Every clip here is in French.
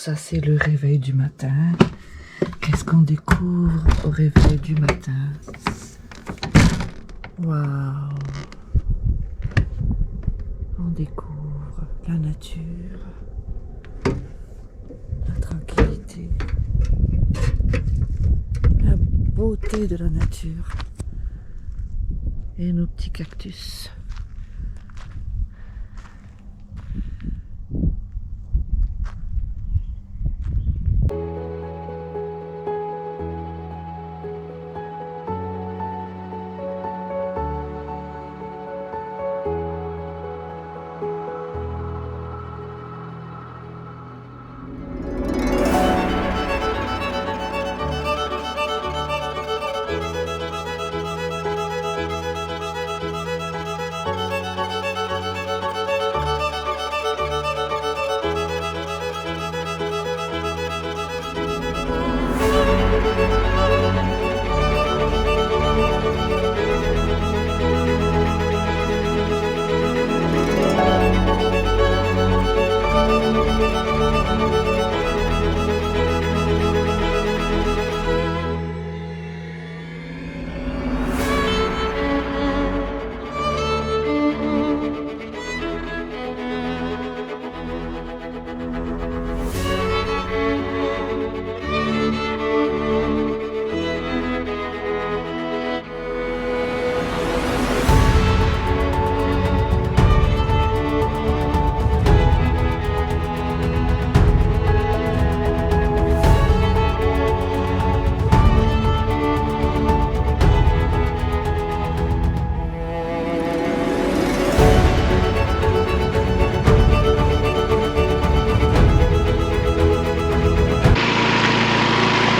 ça c'est le réveil du matin. Qu'est-ce qu'on découvre au réveil du matin? Waouh! On découvre la nature, la tranquillité, la beauté de la nature et nos petits cactus.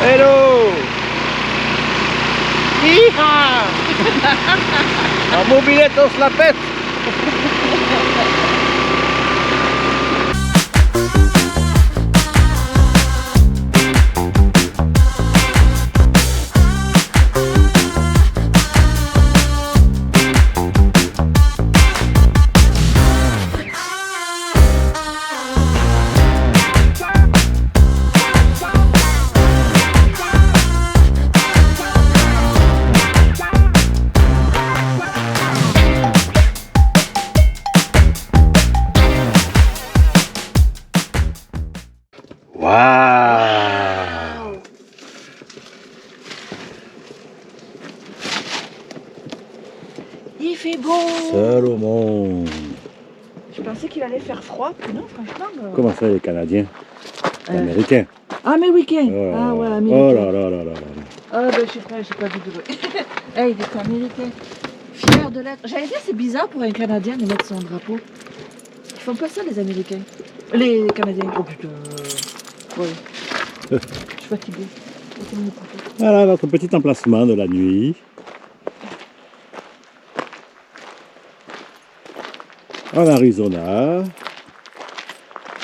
Hello! Hi-ha! En mobilette, on se la pète! Waouh! Il fait beau! Seul au monde. Je pensais qu'il allait faire froid, puis non, franchement. Comment ça, les Canadiens? Américains. Américain! Oh, Ah ouais, oh américain. là là là là là. Ah ben je sais pas, j'ai pas vu de bruit. Hey, il est américain. Fier de l'être. J'allais dire, c'est bizarre pour un Canadien de mettre son drapeau. Ils font pas ça, les Américains. Les Canadiens. Oh putain. Ouais. Je suis fatiguée. Voilà notre petit emplacement de la nuit. En Arizona.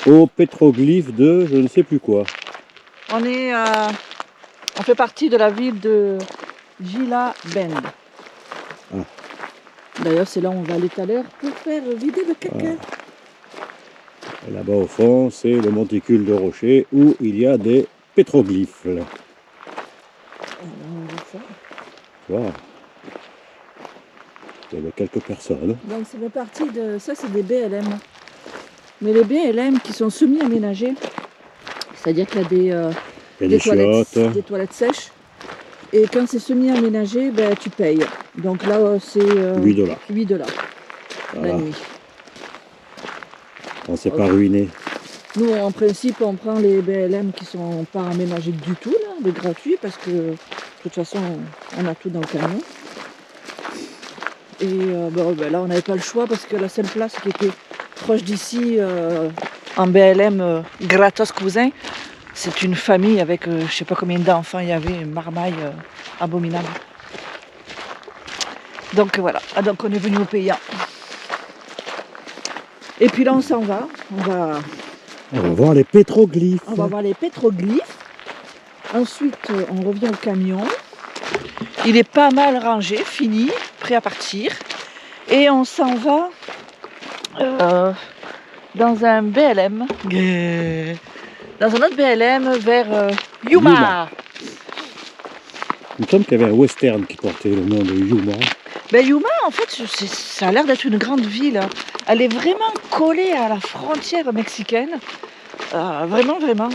Au pétroglyphe de je ne sais plus quoi. On fait partie de la ville de Gila Bend. Ah. D'ailleurs, c'est là où on va aller tout à l'heure pour faire vider le caca. Et là-bas au fond, c'est le monticule de rocher où il y a des pétroglyphes. Là. Tu vois, il y avait quelques personnes. Donc ça fait partie de... Ça, c'est des BLM. Mais les BLM qui sont semi-aménagés, c'est-à-dire qu'il y a des toilettes sèches. Et quand c'est semi-aménagé, ben, tu payes. Donc là, c'est 8 $. 8 $ Voilà. la nuit. On ne s'est pas ruiné. Nous, en principe, on prend les BLM qui sont pas aménagés du tout, là, les gratuits, parce que de toute façon, on a tout dans le camion. Et ben là, on n'avait pas le choix parce que la seule place qui était proche d'ici, en BLM gratos cousin, c'est une famille avec je sais pas combien d'enfants il y avait, une marmaille abominable. Donc voilà, donc on est venu au payant. Et puis là, on s'en va. On va voir les pétroglyphes. On va voir les pétroglyphes. Ensuite, on revient au camion. Il est pas mal rangé, fini, prêt à partir. Et on s'en va dans un BLM dans un autre BLM vers Yuma. Yuma. Il me semble qu'il y avait un western qui portait le nom de Yuma. Ben, Yuma, en fait, ça a l'air d'être une grande ville. Elle est vraiment collée à la frontière mexicaine. Vraiment, vraiment.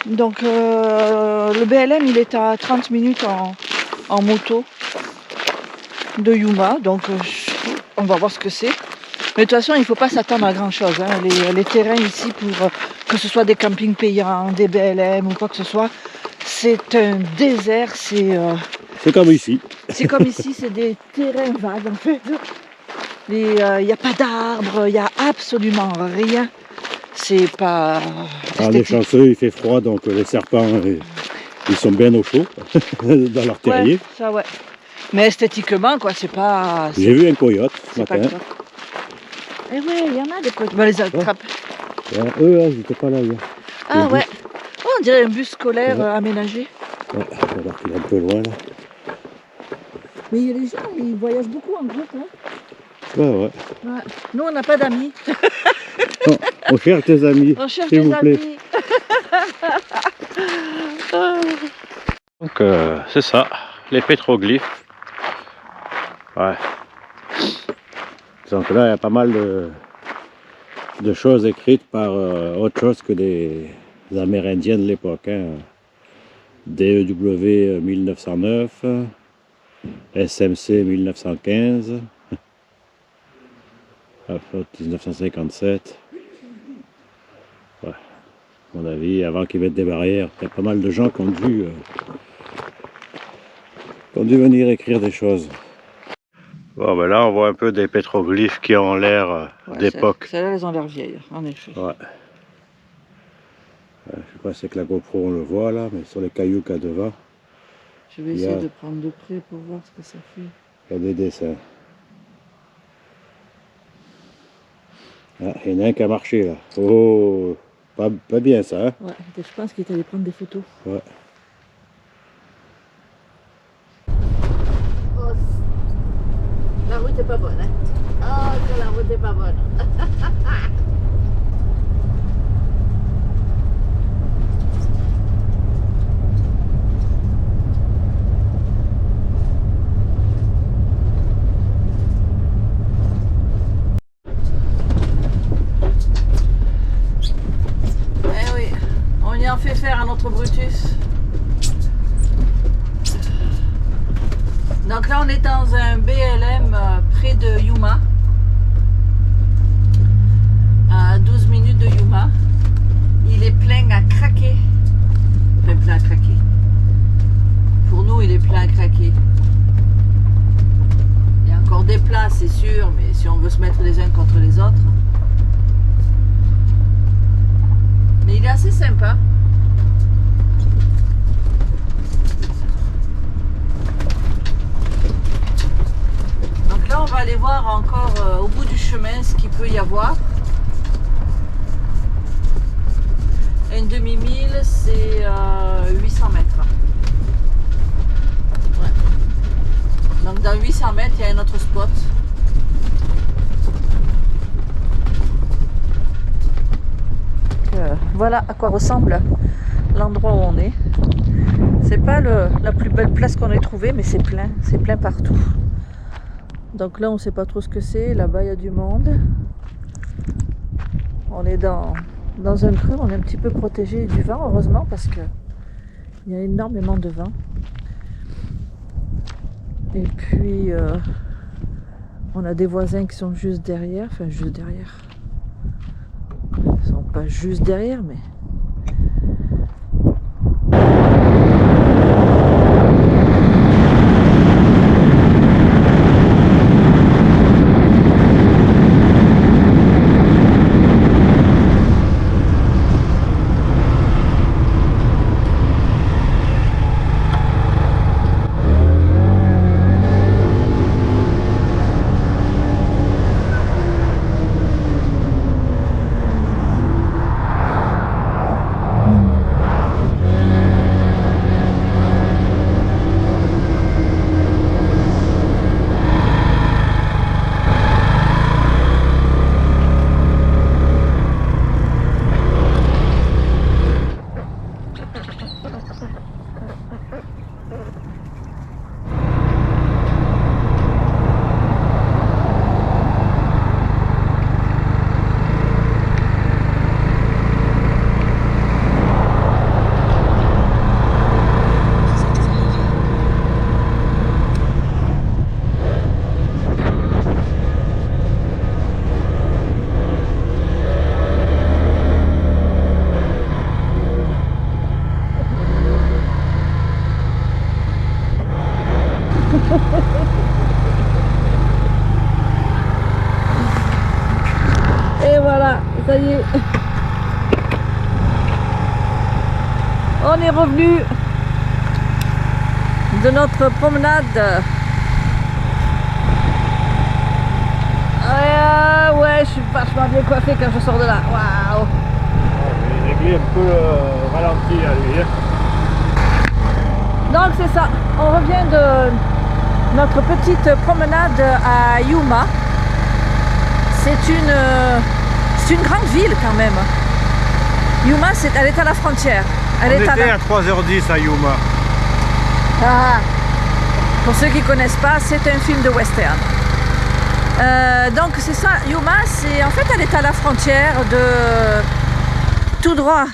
Donc, le BLM, il est à 30 minutes en moto de Yuma. Donc, on va voir ce que c'est. Mais de toute façon, il ne faut pas s'attendre à grand-chose. Hein. Les terrains ici, pour que ce soit des campings payants, des BLM ou quoi que ce soit, c'est un désert. C'est comme ici. C'est comme ici, c'est des terrains vagues en fait. Il n'y a pas d'arbres, il n'y a absolument rien. C'est pas Alors les chanceux, il fait froid, donc les serpents, ils sont bien au chaud dans leur terrier. Ouais, ça ouais. Mais esthétiquement, quoi, c'est pas... J'ai vu un coyote ce matin. Eh ouais, il y en a des coyotes. On les attrape. Ouais, eux, ils n'étaient pas là hier. Ah ouais. Oh, on dirait un bus scolaire aménagé. Ouais, alors qu'il est un peu loin là. Mais les gens, ils voyagent beaucoup en groupe. Hein. Ouais. Nous, on n'a pas d'amis. On cherche des amis. On cherche s'il des vous plaît. amis. Donc c'est ça, les pétroglyphes. Ouais. Donc là, il y a pas mal de choses écrites par autre chose que des Amérindiens de l'époque. Hein. DEW 1909, SMC 1915, 1957. Ouais. À mon avis, avant qu'ils mettent des barrières, il y a pas mal de gens qui ont dû venir écrire des choses. Bon, ben là, on voit un peu des pétroglyphes qui ont l'air d'époque. Celles-là, elles ont l'air vieilles, en effet. Ouais. Je sais pas si c'est que la GoPro on le voit là, mais sur les cailloux qu'il y a devant. Je vais essayer de prendre de près pour voir ce que ça fait. Il y a des dessins. Ah, il y en a un qui a marché là. Oh, pas bien ça. Hein? Ouais, je pense qu'il est allé prendre des photos. Ouais. Oh, la route est pas bonne. Hein? Oh, que la route est pas bonne. Fait faire à notre Brutus. Donc là on est dans un BLM près de Yuma, à 12 minutes de Yuma. Il est plein à craquer. Enfin plein à craquer. Pour nous il est plein à craquer. Il y a encore des places c'est sûr, mais si on veut se mettre les uns contre les autres. Mais il est assez sympa. Là, on va aller voir encore au bout du chemin ce qu'il peut y avoir. Une demi-mille, c'est 800 mètres. Ouais. Donc dans 800 mètres, il y a un autre spot. Voilà à quoi ressemble l'endroit où on est. C'est pas la plus belle place qu'on ait trouvée, mais c'est plein partout. Donc là on ne sait pas trop ce que c'est, là-bas il y a du monde. On est dans un creux, on est un petit peu protégé du vent, heureusement, parce que il y a énormément de vent. Et puis on a des voisins qui sont juste derrière, enfin juste derrière. Ils sont pas juste derrière, mais... On est revenu de notre promenade. Ouais, je suis vachement bien coiffée quand je sors de là. Waouh! J'ai réglé un peu le ralenti à lui. Donc c'est ça, on revient de notre petite promenade à Yuma. C'est une grande ville quand même. Yuma, elle est à la frontière. On était à 3h10 à Yuma. Ah, pour ceux qui ne connaissent pas, c'est un film de western. Donc c'est ça, Yuma, en fait elle est à la frontière de tout droit.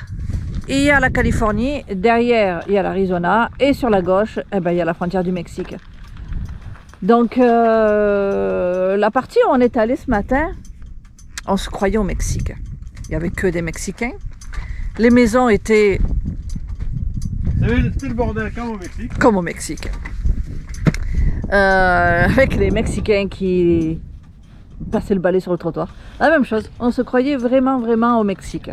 Il y a la Californie, derrière il y a l'Arizona et sur la gauche eh ben, il y a la frontière du Mexique. Donc la partie où on est allé ce matin, on se croyait au Mexique. Il n'y avait que des Mexicains. Les maisons étaient... C'était le bordel comme au Mexique. Comme au Mexique. Avec les Mexicains qui passaient le balai sur le trottoir. La même chose, on se croyait vraiment au Mexique.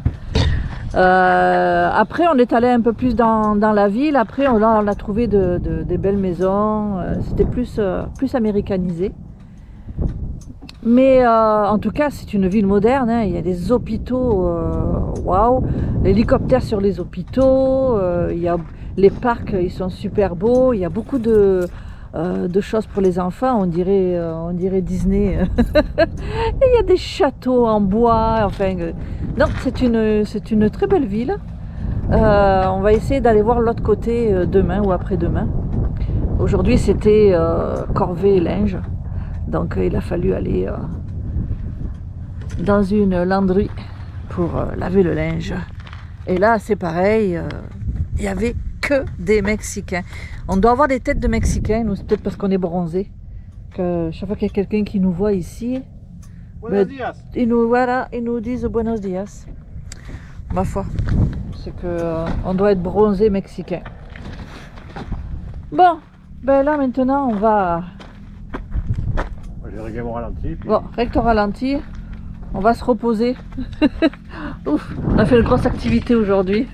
Après on est allé un peu plus dans la ville, après on a trouvé des belles maisons, c'était plus américanisé. Mais en tout cas c'est une ville moderne, hein. Il y a des hôpitaux, waouh, l'hélicoptère sur les hôpitaux, les parcs ils sont super beaux, il y a beaucoup de choses pour les enfants, on dirait Disney. Et il y a des châteaux en bois, enfin, non, c'est une très belle ville. On va essayer d'aller voir l'autre côté demain ou après-demain. Aujourd'hui c'était corvée et linge, donc il a fallu aller dans une lavanderie pour laver le linge. Et là c'est pareil, il y avait que des Mexicains. On doit avoir des têtes de Mexicains, nous c'est peut-être parce qu'on est bronzés, que chaque fois qu'il y a quelqu'un qui nous voit ici, Buenos días. ils nous disent buenos días. Ma foi, c'est que on doit être bronzé mexicain. Bon, ben là maintenant on va... J'ai réglé mon ralenti. Puis... Bon, recto ralenti, on va se reposer. Ouf, on a fait une grosse activité aujourd'hui.